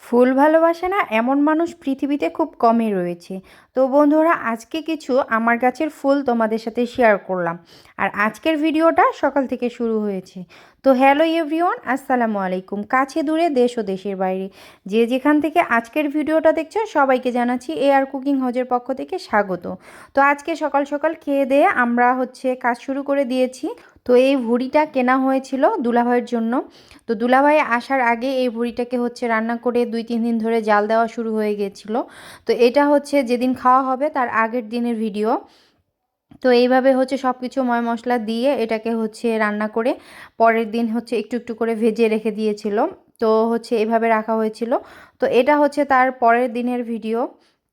ফুল ভালোবাসে না এমন মানুষ পৃথিবীতে খুব কমই রয়েছে। তো বন্ধুরা, আজকে কিছু আমার গাছের ফুল তোমাদের সাথে শেয়ার করলাম। আর আজকের ভিডিওটা সকাল থেকে শুরু হয়েছে। তো হ্যালো এভরিওয়ান, আসসালামু আলাইকুম। কাছে দূরে দেশ ও দেশের বাইরে যে যেখান থেকে আজকের ভিডিওটা দেখছো সবাইকে জানাচ্ছি এআর কুকিং হাউজের পক্ষ থেকে স্বাগত। তো আজকে সকাল সকাল খেয়ে দিয়ে আমরা কাজ শুরু করে দিয়েছি। তো এই ভুঁড়িটা কেনা হয়েছিল দুলাভাইয়ের জন্য। তো দুলাভাই আসার আগে এই ভুঁড়িটাকে রান্না করে 2-3 দিন ধরে জাল দেওয়া শুরু হয়ে গিয়েছিল। তো এটা যেদিন খাওয়া হবে তার আগের দিনের ভিডিও। তো এইভাবে সব কিছু ময় মশলা দিয়ে এটাকে রান্না করে পরের দিন একটু একটু করে ভেজে রেখে দিয়েছিল। তো এভাবে রাখা হয়েছিল। তো এটা তার পরের দিনের ভিডিও।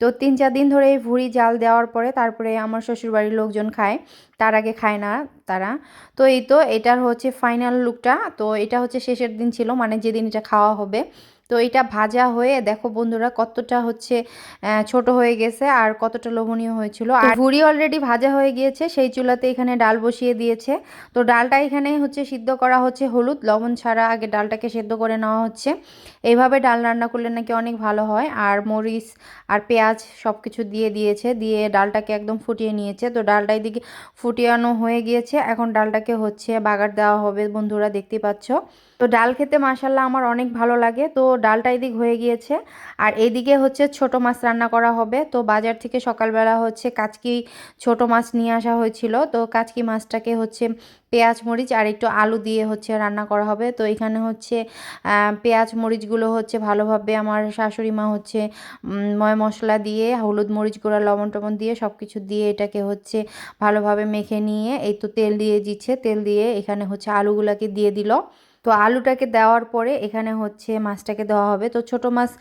তো 3-4 দিন ধরে এই ভুঁড়ি জাল দেওয়ার পরে তারপরে আমার শ্বশুরবাড়ির লোকজন খায়, তার আগে খায় না তারা। তো এই তো এটার ফাইনাল লুকটা। তো এটা শেষের দিন ছিল, মানে যেদিন এটা খাওয়া হবে। তো এটা ভাজা হয়ে দেখো বন্ধুরা কতটা ছোট হয়ে গেছে আর কতটা লোভনীয় হয়েছিল। আর ভুড়ি অলরেডি ভাজা হয়ে গিয়েছে, সেই চুলাতে এখানে ডাল বসিয়ে দিয়েছে। তো ডালটা এখানে সিদ্ধ করা হচ্ছে হলুদ লবণ ছাড়া, আগে ডালটাকে সেদ্ধ করে নেওয়া হচ্ছে। এইভাবে ডাল রান্না করলে নাকি অনেক ভালো হয়। আর মরিচ আর পেঁয়াজ সব কিছু দিয়ে দিয়েছে, দিয়ে ডালটাকে একদম ফুটিয়ে নিয়েছে। তো ডালটা এদিকে ফুটিয়ানো হয়ে গিয়েছে, এখন ডালটাকে বাগার দেওয়া হবে বন্ধুরা, দেখতে পাচ্ছ। তো ডাল খেতে মাশাল্লাহ আমার অনেক ভালো লাগে। তো ডালটা এদিক হয়ে গিয়েছে। আর এদিকে ছোট মাছ রান্না করা হবে। তো বাজার থেকে সকালবেলা কাচকি ছোট মাছ নিয়ে আসা হয়েছিল। তো কাচকি মাছটাকে পেঁয়াজ মরিচ আর একটু আলু দিয়ে রান্না করা হবে। তো এখানে পেঁয়াজ মরিচগুলো ভালোভাবে আমার শাশুড়ি মা ময় মশলা দিয়ে হলুদ মরিচ গুঁড়া লবণ টবণ দিয়ে সব কিছু দিয়ে এটাকে ভালোভাবে মেখে নিয়ে এই তো তেল দিয়ে দিচ্ছে। তেল দিয়ে এখানে আলুগুলাকে দিয়ে দিল। তো আলুটাকে দেওয়ার পরে এখানে মাছটাকে দেওয়া হবে। তো ছোট মাছ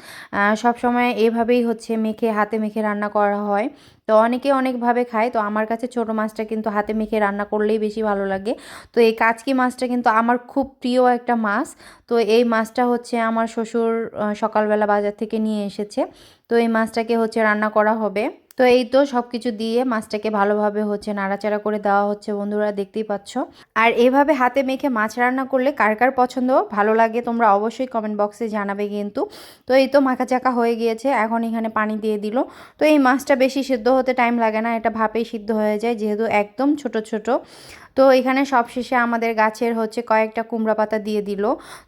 সব সময় এভাবেই মেখে হাতে মেখে রান্না করা হয়। তো অনেকে অনেকভাবে খায়। তো আমার কাছে ছোট মাছটা কিন্তু হাতে মেখে রান্না করলেই বেশি ভালো লাগে। তো এই কাচকি মাছটা কিন্তু আমার খুব প্রিয় একটা মাছ। তো এই মাছটা আমার শ্বশুর সকালবেলা বাজার থেকে নিয়ে এসেছে। তো এই মাছটাকে রান্না করা হবে। তো এই তো সব কিছু দিয়ে মাছটাকে ভালোভাবে নাড়াচাড়া করে দেওয়া হচ্ছে বন্ধুরা, দেখতেই পাচ্ছ। আর এভাবে হাতে মেখে মাছ রান্না করলে কার কার পছন্দ ভালো লাগে তোমরা অবশ্যই কমেন্ট বক্সে জানাবে কিন্তু। তো এই তো মাখা চাকা হয়ে গিয়েছে, এখন এখানে পানি দিয়ে দিল। তো এই মাছটা বেশি সিদ্ধ হতে টাইম লাগে না, এটা ভাপেই সিদ্ধ হয়ে যায় যেহেতু একদম ছোট ছোট। তো এখানে সবশেষে আমাদের গাছের কয়েকটা কুমড়া পাতা দিয়ে দিল।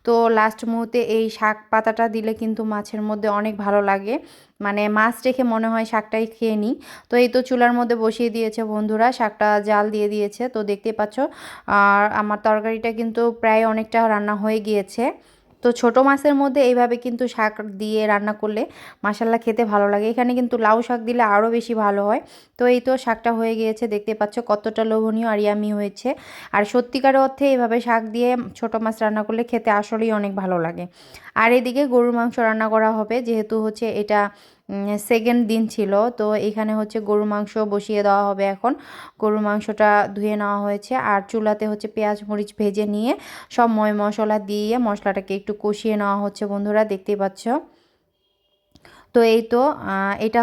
তো লাস্ট মুহূর্তে এই শাক পাতাটা দিলে কিন্তু মাছের মধ্যে অনেক ভালো লাগে, মানে মাছ রেখে মনে হয় শাকটাই খেয়ে নিই। তো এই তো চুলার মধ্যে বসিয়ে দিয়েছে বন্ধুরা, শাকটা জাল দিয়ে দিয়েছে। তো দেখতে পাচ্ছ আর আমার তরকারিটা কিন্তু প্রায় অনেকটা রান্না হয়ে গিয়েছে। তো ছোট মাছের মধ্যে এইভাবে কিন্তু শাক দিয়ে রান্না করলে মাশাল্লাহ খেতে ভালো লাগে। এখানে কিন্তু লাউ শাক দিলে আরও বেশি ভালো হয়। তো এই তো শাকটা হয়ে গিয়েছে, দেখতে পাচ্ছ কতটা লোভনীয় আর ইয়ামি হয়েছে। আর সত্যিকার অর্থে এইভাবে শাক দিয়ে ছোট মাছ রান্না করলে খেতে আসলেই অনেক ভালো লাগে। আর এদিকে গরুর মাংস রান্না করা হবে, যেহেতু এটা সেকেন্ড দিন ছিল। তো এখানে গরুর মাংস বসিয়ে দেওয়া হবে এখন। গরুর মাংসটা ধুয়ে নেওয়া হয়েছে আর চুলাতে পেঁয়াজ মরিচ ভেজে নিয়ে সব ময় মশলা দিয়ে মশলাটাকে একটু কষিয়ে নেওয়া হচ্ছে বন্ধুরা, দেখতেই পাচ্ছ। তো এই তো এটা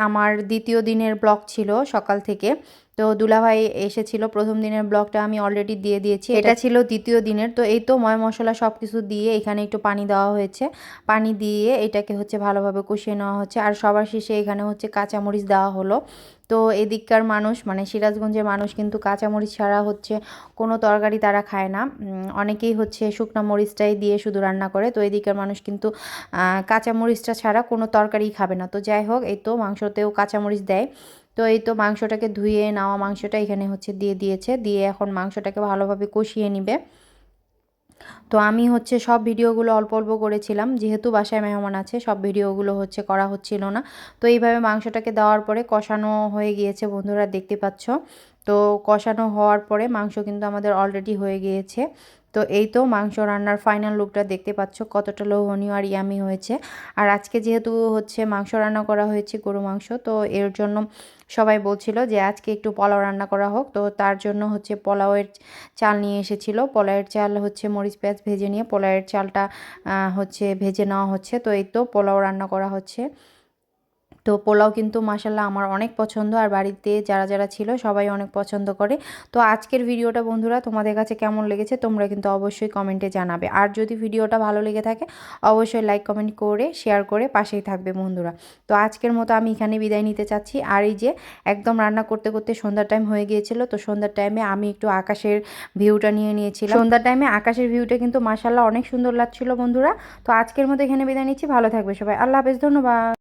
আমার দ্বিতীয় দিনের ব্লগ ছিল সকাল থেকে। তো দুলাভাই এসেছিল, প্রথম দিনের ব্লগটা আমি অলরেডি দিয়ে দিয়েছি, এটা ছিল দ্বিতীয় দিনের। তো এই তো ময় মশলা সব কিছু দিয়ে এখানে একটু পানি দেওয়া হয়েছে, পানি দিয়ে এটাকে ভালোভাবে কষিয়ে নেওয়া হচ্ছে। আর সবার শেষে এখানে কাঁচামরিচ দেওয়া হলো। তো এদিককার মানুষ মানে সিরাজগঞ্জের মানুষ কিন্তু কাঁচামরিচ ছাড়া কোনো তরকারি তারা খায় না। অনেকেই শুকনো মরিচটাই দিয়ে শুধু রান্না করে। তো এদিকের মানুষ কিন্তু কাঁচামরিচটা ছাড়া কোনো তরকারি খাবে না। তো যাই হোক, এই তো মাংসতেও কাঁচামরিচ দেয়। তো এই তো মাংসটাকে ধুয়ে নেওয়া মাংসটা এখানে দিয়ে দিয়েছে, দিয়ে এখন মাংসটাকে ভালোভাবে কষিয়ে নিবে। তো আমি সব ভিডিওগুলো অল্প অল্প করেছিলাম, যেহেতু বাসায় মেহমান আছে সব ভিডিওগুলো করা হচ্ছিল না। তো এইভাবে মাংসটাকে দেওয়ার পরে কষানো হয়ে গিয়েছে বন্ধুরা, দেখতে পাচ্ছ। তো কষানো হওয়ার পরে মাংস কিন্তু আমাদের অলরেডি হয়ে গিয়েছে। তো এই তো মাংস রান্নার ফাইনাল লুকটা দেখতে পাচ্ছ কতটা লোভনীয় আর ইয়ামি হয়েছে। আর আজকে যেহেতু মাংস রান্না করা হয়েছে গরু মাংস, তো এর জন্য সবাই বলছিল যে আজকে একটু পোলাও রান্না করা হোক। তো তার জন্য পোলাওয়ের চাল নিয়ে এসেছিল। পোলাওয়ের চাল মরিচ পেঁয়াজ ভেজে নিয়ে পোলাওয়ের চালটা ভেজে নেওয়া হচ্ছে। তো এই তো পোলাও রান্না করা হচ্ছে। তো পোলাও কিন্তু মাশাল্লাহ আমার অনেক পছন্দ, আর বাড়িতে যারা যারা ছিল সবাই অনেক পছন্দ করে। তো আজকের ভিডিওটা বন্ধুরা তোমাদের কাছে কেমন লেগেছে তোমরা কিন্তু অবশ্যই কমেন্টে জানাবে। আর যদি ভিডিওটা ভালো লেগে থাকে অবশ্যই লাইক কমেন্ট করে শেয়ার করে পাশেই থাকবে বন্ধুরা। তো আজকের মতো আমি এখানে বিদায় নিতে চাচ্ছি। আর এই যে একদম রান্না করতে করতে সন্ধ্যার টাইম হয়ে গিয়েছিল, তো সন্ধ্যার টাইমে আমি একটু আকাশের ভিউটা নিয়ে নিয়েছিলাম। সন্ধ্যার টাইমে আকাশের ভিউটা কিন্তু মাশাল্লাহ অনেক সুন্দর লাগছিল বন্ধুরা। তো আজকের মতো এখানে বিদায় নিচ্ছি, ভালো থাকবে সবাই, আল্লাহ হাফেজ, ধন্যবাদ।